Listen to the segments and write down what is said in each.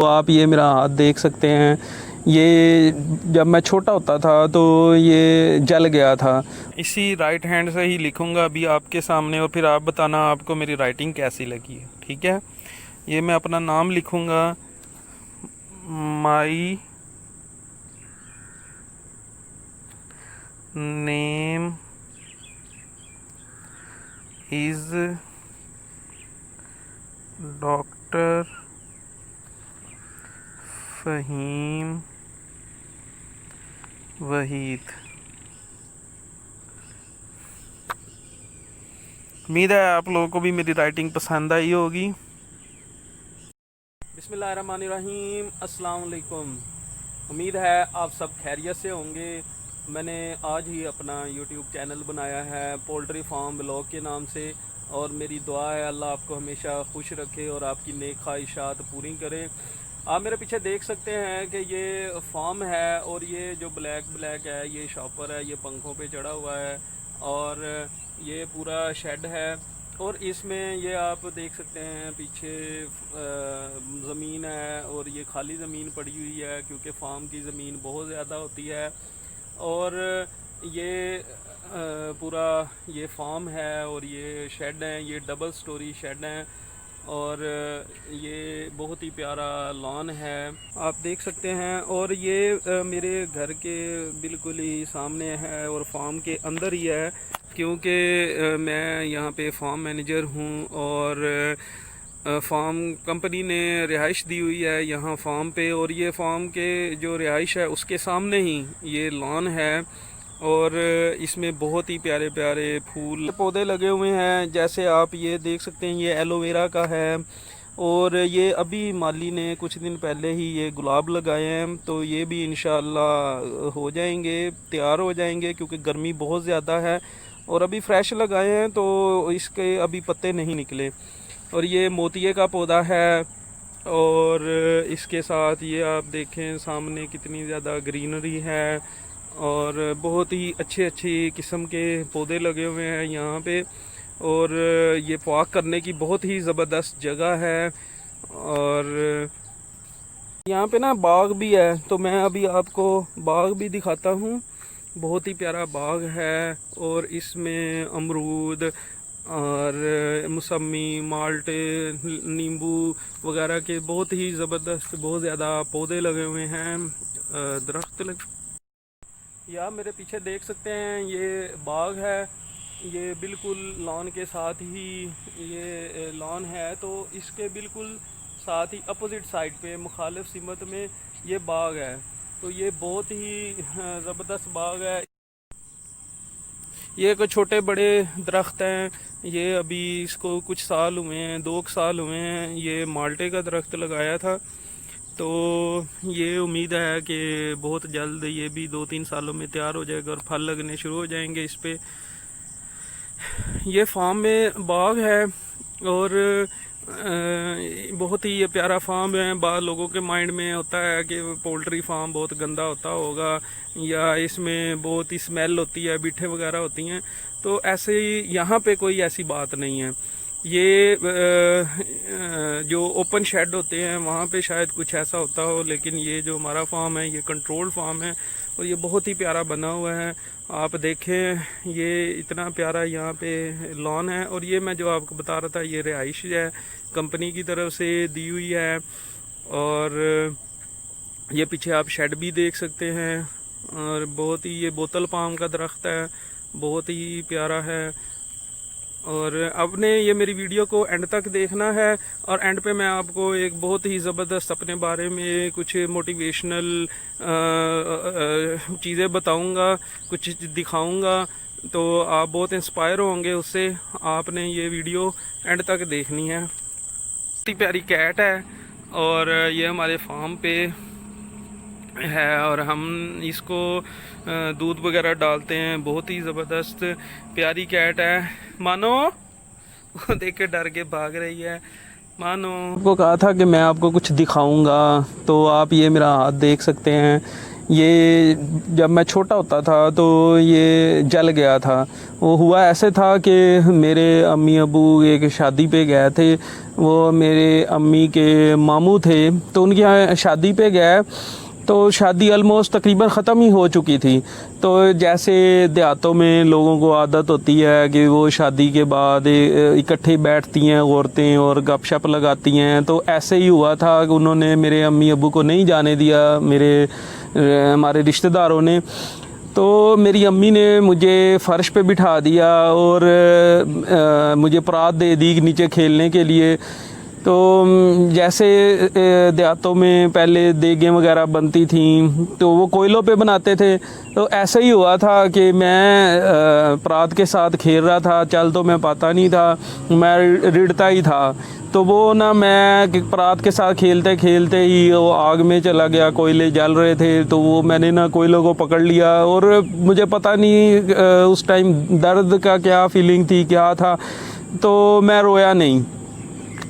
तो आप ये मेरा हाथ देख सकते हैं। ये जब मैं छोटा होता था तो ये जल गया था। इसी राइट हैंड से ही लिखूंगा अभी आपके सामने, और फिर आप बताना आपको मेरी राइटिंग कैसी लगी है। ठीक है, ये मैं अपना नाम लिखूंगा, my name is doctor Faheem Waheed. उम्मीद है आप लोगों को भी मेरी राइटिंग पसंद आई होगी। बिस्मिल्लाहिर्रहमानिर्रहीम, अस्सलाम वालेकुम। उम्मीद है आप सब खैरियत से होंगे। मैंने आज ही अपना यूट्यूब चैनल बनाया है पोल्ट्री फार्म ब्लॉग के नाम से, और मेरी दुआ है अल्लाह आपको हमेशा खुश रखे और आपकी नेक ख्वाहिशात पूरी करे। आप मेरे पीछे देख सकते हैं कि ये फार्म है, और ये जो ब्लैक ब्लैक है ये शॉपर है, ये पंखों पे चढ़ा हुआ है, और ये पूरा शेड है। और इसमें ये आप देख सकते हैं पीछे ज़मीन है, और ये खाली ज़मीन पड़ी हुई है क्योंकि फार्म की ज़मीन बहुत ज़्यादा होती है। और ये पूरा ये फार्म है, और ये शेड हैं, ये डबल स्टोरी शेड हैं, और ये बहुत ही प्यारा लॉन है आप देख सकते हैं। और ये मेरे घर के बिल्कुल ही सामने है और फार्म के अंदर ही है, क्योंकि मैं यहाँ पे फार्म मैनेजर हूँ, और फार्म कंपनी ने रिहाइश दी हुई है यहाँ फार्म पे। और ये फार्म के जो रिहाइश है उसके सामने ही ये लॉन है, और इसमें बहुत ही प्यारे प्यारे फूल पौधे लगे हुए हैं। जैसे आप ये देख सकते हैं ये एलोवेरा का है, और ये अभी माली ने कुछ दिन पहले ही ये गुलाब लगाए हैं, तो ये भी इंशाल्लाह हो जाएंगे, तैयार हो जाएंगे, क्योंकि गर्मी बहुत ज़्यादा है। और अभी फ्रेश लगाए हैं तो इसके अभी पत्ते नहीं निकले। और ये मोतिये का पौधा है, और इसके साथ ये आप देखें सामने कितनी ज़्यादा ग्रीनरी है, और बहुत ही अच्छे अच्छी किस्म के पौधे लगे हुए हैं यहाँ पे। और ये वॉक करने की बहुत ही ज़बरदस्त जगह है। और यहाँ पे ना बाग भी है, तो मैं अभी आपको बाग भी दिखाता हूँ। बहुत ही प्यारा बाग है, और इसमें अमरूद और मौसमी, माल्टे, नींबू वगैरह के बहुत ही ज़बरदस्त बहुत ज़्यादा पौधे लगे हुए हैं, दरख्त लगे। या मेरे पीछे देख सकते हैं ये बाग है, ये बिल्कुल लॉन के साथ ही ये लॉन है, तो इसके बिल्कुल साथ ही अपोजिट साइड पे मुखालिफ सिमत में ये बाग है। तो ये बहुत ही ज़बरदस्त बाग है। ये कुछ छोटे बड़े दरख्त हैं, ये अभी इसको कुछ साल हुए हैं, 2 साल हुए हैं। ये माल्टे का दरख्त लगाया था, तो ये उम्मीद है कि बहुत जल्द ये भी 2-3 सालों में तैयार हो जाएगा और फल लगने शुरू हो जाएंगे इस पे। ये फार्म में बाग है, और बहुत ही ये प्यारा फार्म है। बाद लोगों के माइंड में होता है कि पोल्ट्री फार्म बहुत गंदा होता होगा, या इसमें बहुत ही स्मेल होती है, बिठे वगैरह होती हैं। तो ऐसे ही यहाँ पे कोई ऐसी बात नहीं है। ये जो ओपन शेड होते हैं वहाँ पे शायद कुछ ऐसा होता हो, लेकिन ये जो हमारा फार्म है ये कंट्रोल्ड फार्म है, और ये बहुत ही प्यारा बना हुआ है। आप देखें ये इतना प्यारा यहाँ पे लॉन है। और ये मैं जो आपको बता रहा था ये रिहाइश है, कंपनी की तरफ से दी हुई है। और ये पीछे आप शेड भी देख सकते हैं, और बहुत ही ये बोतल पाम का दरख्त है, बहुत ही प्यारा है। और आपने ये मेरी वीडियो को एंड तक देखना है, और एंड पे मैं आपको एक बहुत ही ज़बरदस्त अपने बारे में कुछ मोटिवेशनल चीज़ें बताऊंगा, कुछ दिखाऊंगा, तो आप बहुत इंस्पायर होंगे उससे। आपने ये वीडियो एंड तक देखनी है। बहुत ही प्यारी कैट है, और ये हमारे फार्म पे है, और हम इसको दूध वगैरह डालते हैं। बहुत ही ज़बरदस्त प्यारी कैट है। मानो देख के डर के भाग रही है। मानो आपको कहा था कि मैं आपको कुछ दिखाऊंगा, तो आप ये मेरा हाथ देख सकते हैं। ये जब मैं छोटा होता था तो ये जल गया था। वो हुआ ऐसे था कि मेरे अम्मी अबू एक शादी पे गए थे, वो मेरे अम्मी के मामू थे, तो उनके यहाँ शादी पे गए तो शादी ऑलमोस्ट तकरीबन ख़त्म ही हो चुकी थी। तो जैसे देहातों में लोगों को आदत होती है कि वो शादी के बाद इकट्ठे बैठती हैं औरतें और गपशप लगाती हैं, तो ऐसे ही हुआ था कि उन्होंने मेरे अम्मी अब्बू को नहीं जाने दिया, हमारे रिश्तेदारों ने। तो मेरी अम्मी ने मुझे फ़र्श पे बिठा दिया और मुझे परात दे दी नीचे खेलने के लिए। तो जैसे देहातों में पहले देगें वगैरह बनती थी तो वो कोयलों पे बनाते थे, तो ऐसा ही हुआ था कि मैं परात के साथ खेल रहा था, चल तो मैं पाता नहीं था, मैं रिड़ता ही था। तो वो ना मैं परात के साथ खेलते खेलते ही वो आग में चला गया, कोयले जल रहे थे, तो वो मैंने ना कोयलों को पकड़ लिया और मुझे पता नहीं उस टाइम दर्द का क्या फीलिंग थी, क्या था, तो मैं रोया नहीं।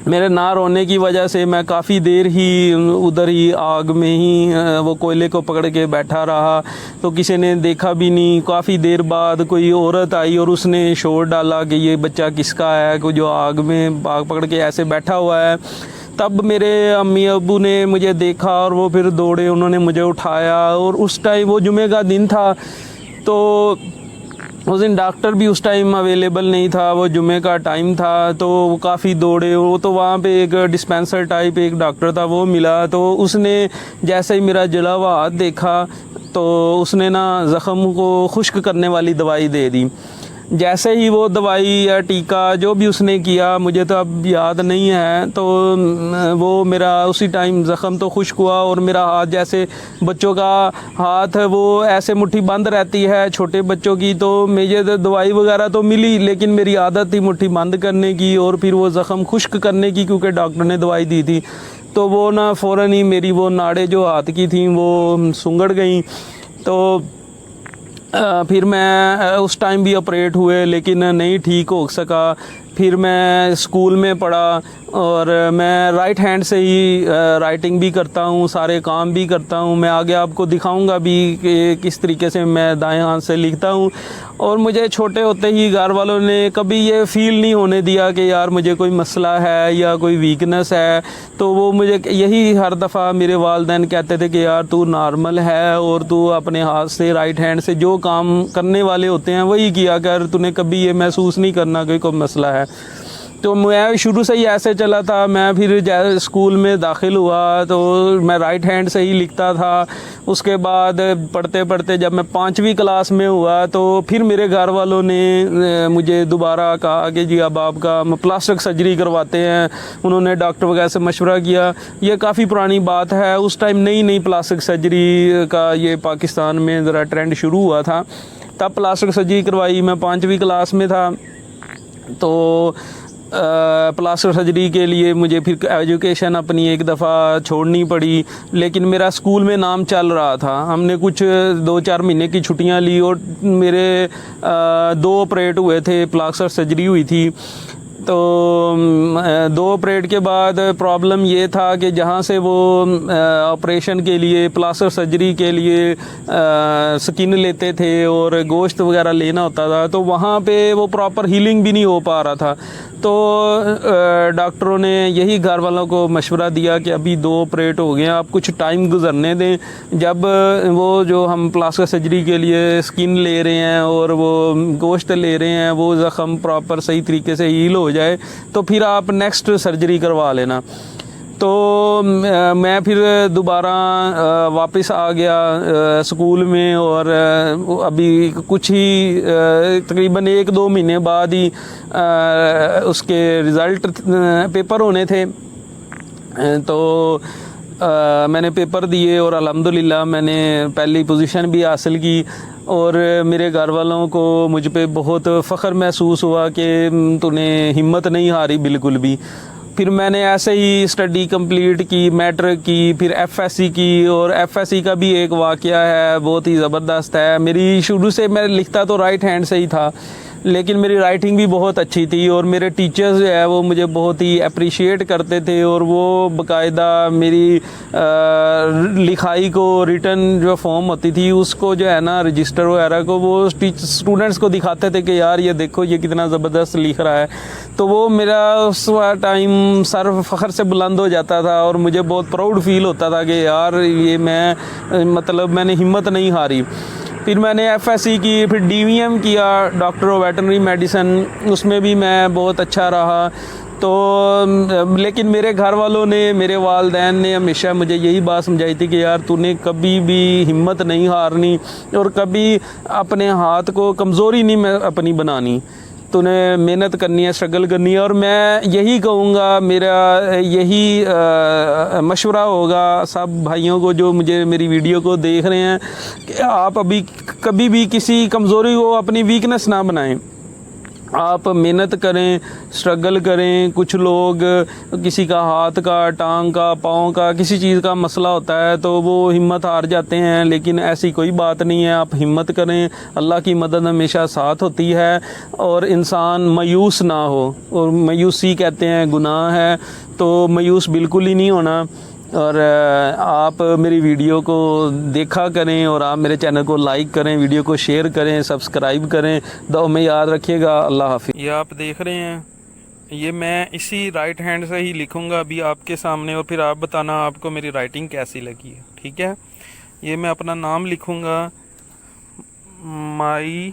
मेरे ना रोने की वजह से मैं काफ़ी देर ही उधर ही आग में ही वो कोयले को पकड़ के बैठा रहा, तो किसी ने देखा भी नहीं। काफ़ी देर बाद कोई औरत आई और उसने शोर डाला कि ये बच्चा किसका है, को जो आग में आग पकड़ के ऐसे बैठा हुआ है। तब मेरे अम्मी अब्बू ने मुझे देखा और वो फिर दौड़े, उन्होंने मुझे उठाया। और उस टाइम वो जुमे का दिन था, तो उस दिन डॉक्टर भी उस टाइम अवेलेबल नहीं था, वो जुमे का टाइम था, तो वो काफ़ी दौड़े। वो तो वहाँ पे एक डिस्पेंसर टाइप एक डॉक्टर था, वो मिला, तो उसने जैसे ही मेरा जला हुआ हाथ देखा तो उसने ना ज़ख़्म को खुश्क करने वाली दवाई दे दी। जैसे ही वो दवाई या टीका जो भी उसने किया, मुझे तो अब याद नहीं है, तो वो मेरा उसी टाइम ज़ख़म तो खुश्क हुआ और मेरा हाथ, जैसे बच्चों का हाथ वो ऐसे मुट्ठी बंद रहती है छोटे बच्चों की, तो मुझे तो दवाई वगैरह तो मिली, लेकिन मेरी आदत थी मुट्ठी बंद करने की और फिर वो ज़ख़म खुश्क करने की, क्योंकि डॉक्टर ने दवाई दी थी। तो वो ना फ़ौरन ही मेरी वो नाड़ें जो हाथ की थी वो सुंगड़ गई। तो फिर मैं उस टाइम भी ऑपरेट हुए, लेकिन नहीं ठीक हो सका। फिर मैं स्कूल में पढ़ा और मैं राइट हैंड से ही राइटिंग भी करता हूँ, सारे काम भी करता हूँ। मैं आगे आपको दिखाऊंगा भी कि किस तरीके से मैं दाएं हाथ से लिखता हूँ। और मुझे छोटे होते ही घर वालों ने कभी ये फ़ील नहीं होने दिया कि यार मुझे कोई मसला है या कोई वीकनेस है। तो वो मुझे यही हर दफ़ा मेरे वालिदैन कहते थे कि यार तू नॉर्मल है और तू अपने हाथ से, राइट हैंड से जो काम करने वाले होते हैं वही किया कर, तूने कभी ये महसूस नहीं करना कि कोई मसला है। तो मैं शुरू से ही ऐसे चला था। मैं फिर जैसे स्कूल में दाखिल हुआ तो मैं राइट हैंड से ही लिखता था। उसके बाद पढ़ते पढ़ते जब मैं 5वीं क्लास में हुआ तो फिर मेरे घर वालों ने मुझे दोबारा कहा कि जी अब आपका प्लास्टिक सर्जरी करवाते हैं। उन्होंने डॉक्टर वगैरह से मशवरा किया। ये काफ़ी पुरानी बात है, उस टाइम नई नई प्लास्टिक सर्जरी का ये पाकिस्तान में ज़रा ट्रेंड शुरू हुआ था। तब प्लास्टिक सर्जरी करवाई, मैं 5वीं क्लास में था। तो प्लास्टिक सर्जरी के लिए मुझे फिर एजुकेशन अपनी एक दफ़ा छोड़नी पड़ी, लेकिन मेरा स्कूल में नाम चल रहा था। हमने कुछ 2-4 महीने की छुट्टियां ली और मेरे 2 ऑपरेट हुए थे, प्लास्टिक सर्जरी हुई थी। तो 2 ऑपरेट के बाद प्रॉब्लम ये था कि जहाँ से वो ऑपरेशन के लिए, प्लास्टिक सर्जरी के लिए स्किन लेते थे और गोश्त वगैरह लेना होता था, तो वहाँ पे वो प्रॉपर हीलिंग भी नहीं हो पा रहा था। तो डॉक्टरों ने यही घर वालों को मशवरा दिया कि अभी 2 ऑपरेट हो गए हैं, आप कुछ टाइम गुजरने दें। जब वो जो हम प्लास्टिक सर्जरी के लिए स्किन ले रहे हैं और वो गोश्त ले रहे हैं, वो ज़ख़म प्रॉपर सही तरीके से हील हो जाए तो फिर आप नेक्स्ट सर्जरी करवा लेना। तो मैं फिर दोबारा वापस आ गया स्कूल में और अभी कुछ ही तकरीबन 1-2 महीने बाद ही उसके रिज़ल्ट पेपर होने थे। तो मैंने पेपर दिए और अल्हम्दुलिल्लाह मैंने पहली पोजीशन भी हासिल की और मेरे घर वालों को मुझ पे बहुत फ़ख्र महसूस हुआ कि तूने हिम्मत नहीं हारी बिल्कुल भी। फिर मैंने ऐसे ही स्टडी कंप्लीट की, मैट्रिक की, फिर एफएससी की। और एफएससी का भी एक वाक़या है, बहुत ही ज़बरदस्त है। मेरी शुरू से मैं लिखता तो राइट हैंड से ही था, लेकिन मेरी राइटिंग भी बहुत अच्छी थी और मेरे टीचर्स जो है वो मुझे बहुत ही अप्रिशिएट करते थे और वो बाकायदा मेरी लिखाई को रिटर्न जो फॉर्म होती थी उसको जो है ना रजिस्टर वगैरह को वो स्टूडेंट्स को दिखाते थे कि यार ये देखो ये कितना ज़बरदस्त लिख रहा है। तो वो मेरा उस टाइम सर फ़ख्र से बुलंद हो जाता था और मुझे बहुत प्राउड फील होता था कि यार ये मैं मतलब मैंने हिम्मत नहीं हारी। फिर मैंने एफएससी की, फिर डीवीएम किया, डॉक्टर ऑफ वेटरनरी मेडिसिन, उसमें भी मैं बहुत अच्छा रहा। तो लेकिन मेरे घर वालों ने, मेरे वालिदैन ने हमेशा मुझे यही बात समझाई थी कि यार तूने कभी भी हिम्मत नहीं हारनी और कभी अपने हाथ को कमज़ोरी नहीं अपनी बनानी, तूने मेहनत करनी है, स्ट्रगल करनी है। और मैं यही कहूँगा, मेरा यही मशवरा होगा सब भाइयों को जो मुझे मेरी वीडियो को देख रहे हैं कि आप अभी कभी भी किसी कमज़ोरी को अपनी वीकनेस ना बनाएं। आप मेहनत करें, स्ट्रगल करें। कुछ लोग, किसी का हाथ का, टांग का, पाँव का, किसी चीज़ का मसला होता है तो वो हिम्मत हार जाते हैं, लेकिन ऐसी कोई बात नहीं है। आप हिम्मत करें, अल्लाह की मदद हमेशा साथ होती है और इंसान मायूस ना हो। और मायूसी कहते हैं गुनाह है, तो मायूस बिल्कुल ही नहीं होना। और आप मेरी वीडियो को देखा करें और आप मेरे चैनल को लाइक करें, वीडियो को शेयर करें, सब्सक्राइब करें। दुआ में याद रखिएगा। अल्लाह हाफिज़। ये आप देख रहे हैं, ये मैं इसी राइट हैंड से ही लिखूंगा अभी आपके सामने और फिर आप बताना आपको मेरी राइटिंग कैसी लगी है, ठीक है। ये मैं अपना नाम लिखूंगा, my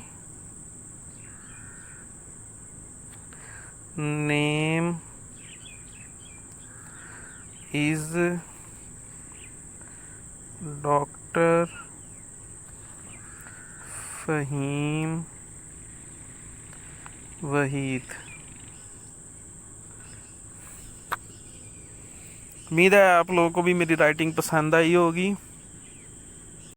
name is doctor Faheem Waheed. उम्मीद है आप लोगों को भी मेरी राइटिंग पसंद आई होगी।